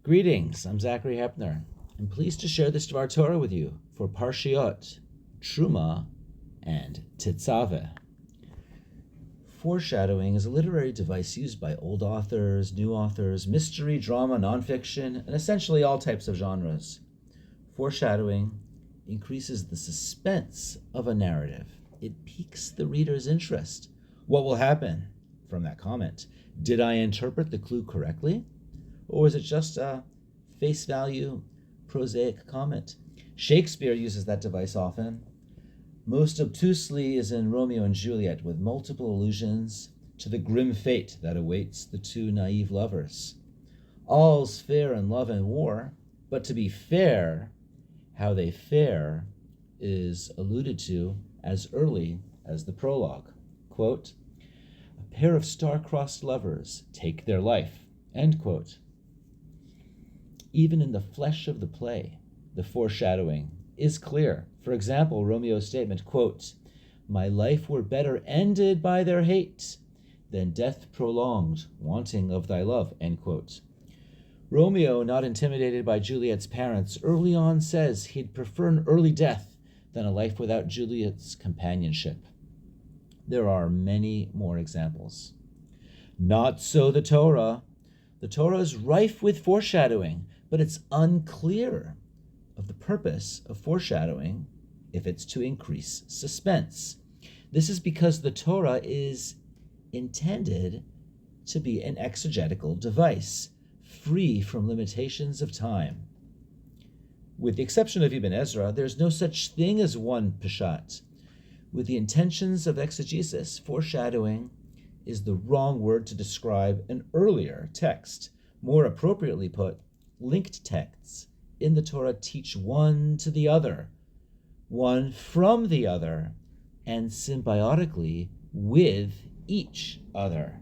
Greetings, I'm Zachary Hepner. I'm pleased to share this Dvar Torah with you for Parashat Terumah and tetzaveh. Foreshadowing is a literary device used by old authors, new authors, mystery, drama, nonfiction, and essentially all types of genres. Foreshadowing increases the suspense of a narrative. It piques the reader's interest. What will happen? From that comment, did I interpret the clue correctly? Or was it just a face value, prosaic comment? Shakespeare uses that device often. Most obtusely is in Romeo and Juliet, with multiple allusions to the grim fate that awaits the two naive lovers. All's fair in love and war, but to be fair, how they fare is alluded to as early as the prologue. Quote, "A pair of star-crossed lovers take their life," end quote. Even in the flesh of the play, the foreshadowing is clear. For example, Romeo's statement, quote, "My life were better ended by their hate than death prolonged, wanting of thy love," end quote. Romeo, not intimidated by Juliet's parents, early on says he'd prefer an early death than a life without Juliet's companionship. There are many more examples. Not so the Torah. The Torah is rife with foreshadowing, but it's unclear of the purpose of foreshadowing if it's to increase suspense. This is because the Torah is intended to be an exegetical device, free from limitations of time. With the exception of Ibn Ezra, there's no such thing as one Peshat. With the intentions of exegesis, foreshadowing is the wrong word to describe an earlier text. More appropriately put, linked texts in the Torah teach one to the other, one from the other, and symbiotically with each other.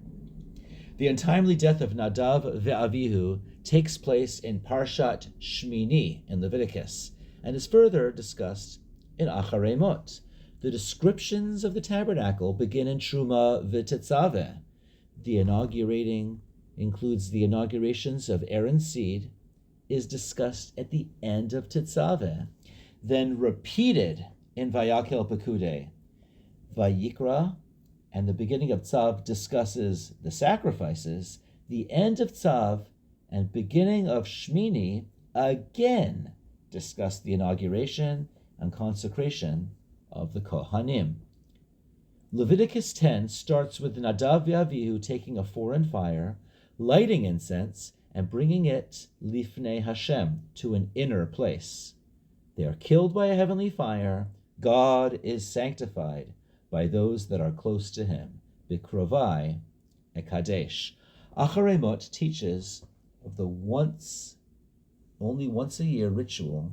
The untimely death of Nadav ve'Avihu takes place in Parashat Shmini in Leviticus and is further discussed in Acharei Mot. The descriptions of the tabernacle begin in Terumah v'tetzaveh. The inaugurating includes the inaugurations of Aaron's seed, is discussed at the end of tetzaveh, then repeated in Vayakel Pekudei. Vayikra and the beginning of Tzav discusses the sacrifices. The end of Tzav and beginning of Shmini again discuss the inauguration and consecration of the Kohanim. Leviticus 10 starts with Nadav ve'Avihu taking a foreign fire, lighting incense, and bringing it lifnei Hashem, to an inner place. They are killed by a heavenly fire. God is sanctified by those that are close to him. Bikrovai ekadesh. Acharei Mot teaches of the only once a year ritual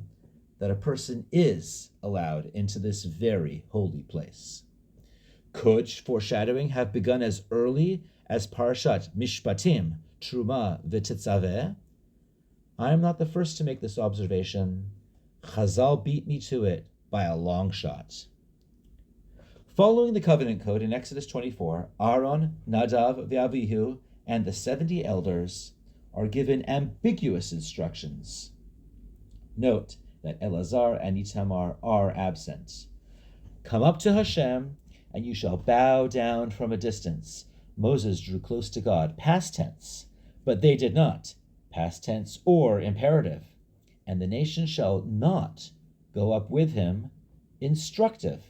that a person is allowed into this very holy place. Could foreshadowing have begun as early as Parashat Mishpatim, Terumah v'tetzaveh? I am not the first to make this observation. Chazal beat me to it by a long shot. Following the covenant code in Exodus 24, Aaron, Nadav ve'Avihu, and the 70 elders are given ambiguous instructions. Note that Elazar and Itamar are absent. Come up to Hashem, and you shall bow down from a distance. Moses drew close to God, past tense, but they did not, past tense or imperative. And the nation shall not go up with him, instructive.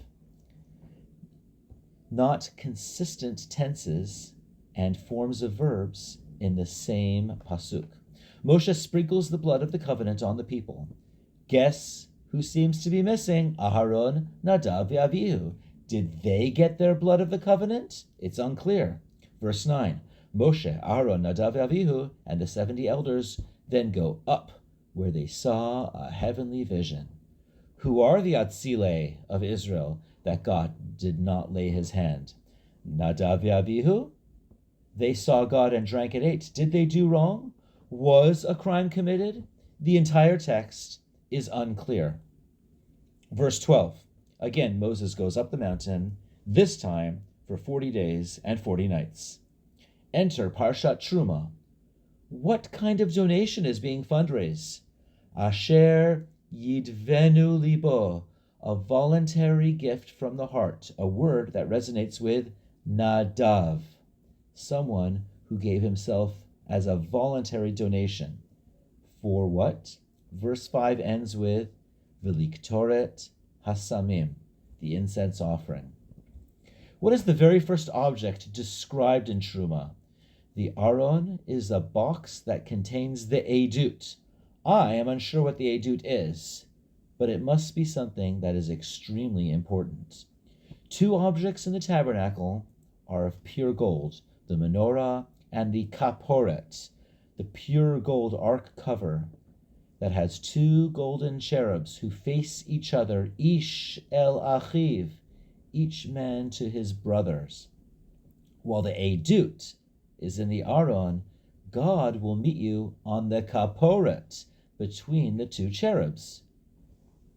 Not consistent tenses and forms of verbs in the same pasuk. Moshe sprinkles the blood of the covenant on the people. Guess who seems to be missing? Aharon, Nadav, ve'Avihu. Did they get their blood of the covenant? It's unclear. Verse 9, Moshe, Aharon, Nadav, ve'Avihu, and the 70 elders then go up where they saw a heavenly vision. Who are the Atzilei of Israel that God did not lay his hand? Nadav ve'Avihu? They saw God and drank and ate. Did they do wrong? Was a crime committed? The entire text is unclear. Verse 12. Again, Moses goes up the mountain, this time for 40 days and 40 nights. Enter Parashat Terumah. What kind of donation is being fundraised? Asher yidvenu libo, a voluntary gift from the heart, a word that resonates with nadav, someone who gave himself as a voluntary donation. For what? Verse 5 ends with V'liktoret hasamim, the incense offering. What is the very first object described in Terumah? The Aron is a box that contains the edut. I am unsure what the edut is, but it must be something that is extremely important. Two objects in the tabernacle are of pure gold, the menorah and the kaporet, the pure gold ark cover that has two golden cherubs who face each other, ish el achiv, each man to his brothers. While the edut is in the Aron, God will meet you on the kaporet, between the two cherubs.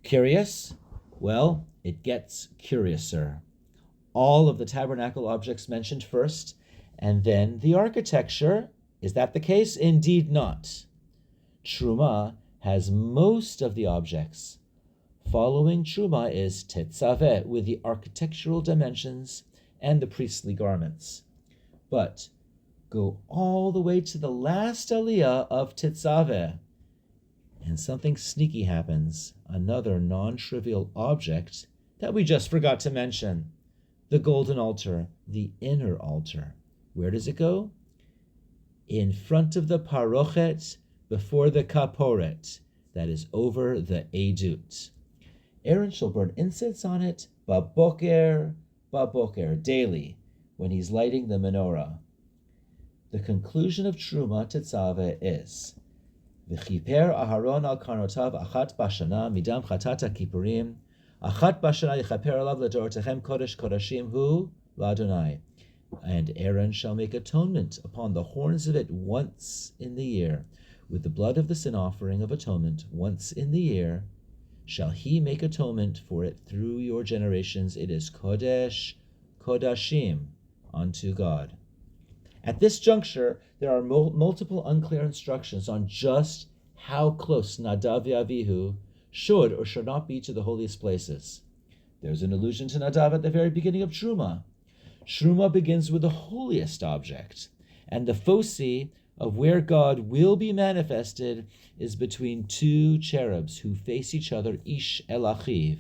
Curious? Well, it gets curiouser. All of the tabernacle objects mentioned first, and then the architecture. Is that the case? Indeed not. Terumah has most of the objects. Following Terumah is tetzaveh, with the architectural dimensions and the priestly garments. But go all the way to the last aliyah of tetzaveh, and something sneaky happens, another non-trivial object that we just forgot to mention. The golden altar, the inner altar. Where does it go? In front of the parochet, before the kaporet, that is over the edut. Aaron shall burn incense on it, baboker, daily, when he's lighting the menorah. The conclusion of Terumah tetzaveh is, V'chiper Aharon al karnotav achat bashana midam chatat ha-kippurim, achat bashana yichaper alav ledorotechem kodesh kodashim hu l'Adonai. And Aaron shall make atonement upon the horns of it once in the year, with the blood of the sin offering of atonement once in the year. Shall he make atonement for it through your generations? It is kodesh kodashim unto God. At this juncture, there are multiple unclear instructions on just how close Nadav Avihu should or should not be to the holiest places. There's an allusion to Nadav at the very beginning of Terumah. Terumah begins with the holiest object, and the foci of where God will be manifested is between two cherubs who face each other, ish el achiv,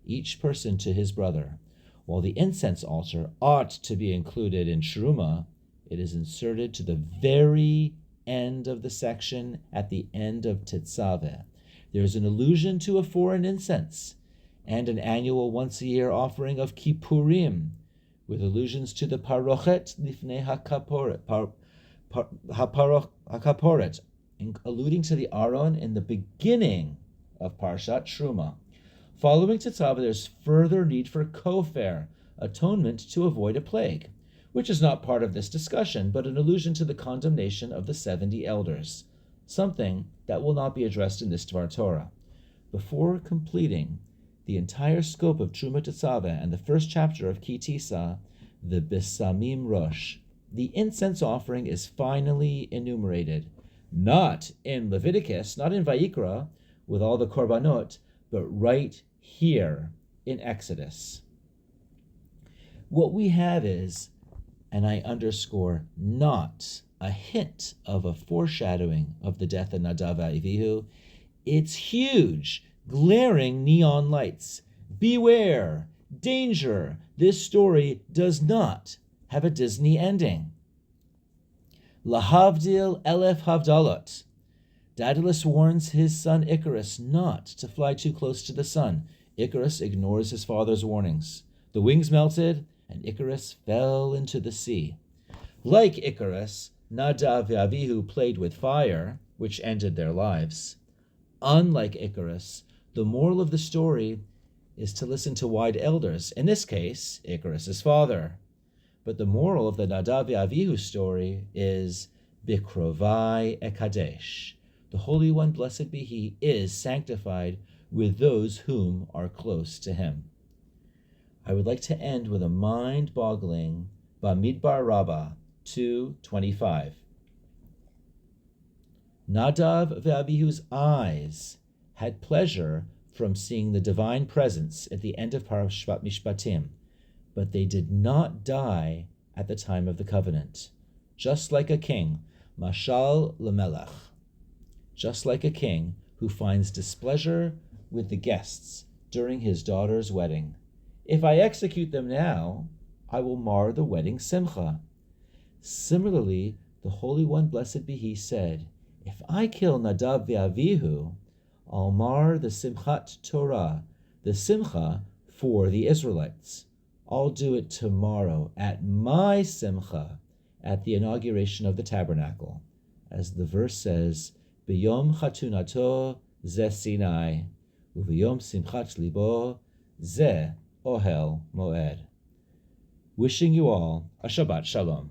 each person to his brother. While the incense altar ought to be included in Terumah, it is inserted to the very end of the section at the end of tetzaveh. There is an allusion to a foreign incense and an annual once-a-year offering of kippurim, with allusions to the parochet lifnei hakaporet, alluding to the Aron in the beginning of Parashat Terumah. Following tetzaveh, there's further need for kofer, atonement to avoid a plague, which is not part of this discussion, but an allusion to the condemnation of the 70 elders, something that will not be addressed in this Dvar Torah. Before completing the entire scope of Terumah tetzaveh and the first chapter of Ki Tisa, the Besamim Rosh, the incense offering is finally enumerated, not in Leviticus, not in Vayikra, with all the korbanot, but right here in Exodus. What we have is, and I underscore, not a hint of a foreshadowing of the death of Nadav Avihu. It's huge, glaring neon lights. Beware, danger, this story does not have a Disney ending. Lahavdil elef havdalot. Daedalus warns his son Icarus not to fly too close to the sun. Icarus ignores his father's warnings. The wings melted, and Icarus fell into the sea. Like Icarus, Nadav and Avihu played with fire, which ended their lives. Unlike Icarus, the moral of the story is to listen to wise elders, in this case, Icarus' father. But the moral of the Nadav and Avihu story is Bikrovai Ekadesh. The Holy One, blessed be He, is sanctified with those whom are close to Him. I would like to end with a mind-boggling Bamidbar Rabbah 2:25. Nadav ve'Avihu's eyes had pleasure from seeing the divine presence at the end of Parashat Mishpatim, but they did not die at the time of the covenant. Just like a king, mashal lemelech, just like a king who finds displeasure with the guests during his daughter's wedding. If I execute them now, I will mar the wedding simcha. Similarly, the Holy One, blessed be He, said, if I kill Nadav ve'Avihu, I'll mar the Simchat Torah, the Simcha for the Israelites. I'll do it tomorrow at my Simcha, at the inauguration of the tabernacle. As the verse says, B'yom chatunato ze Sinai, u'v'yom simchat libo ze ohel moed. Wishing you all a Shabbat Shalom.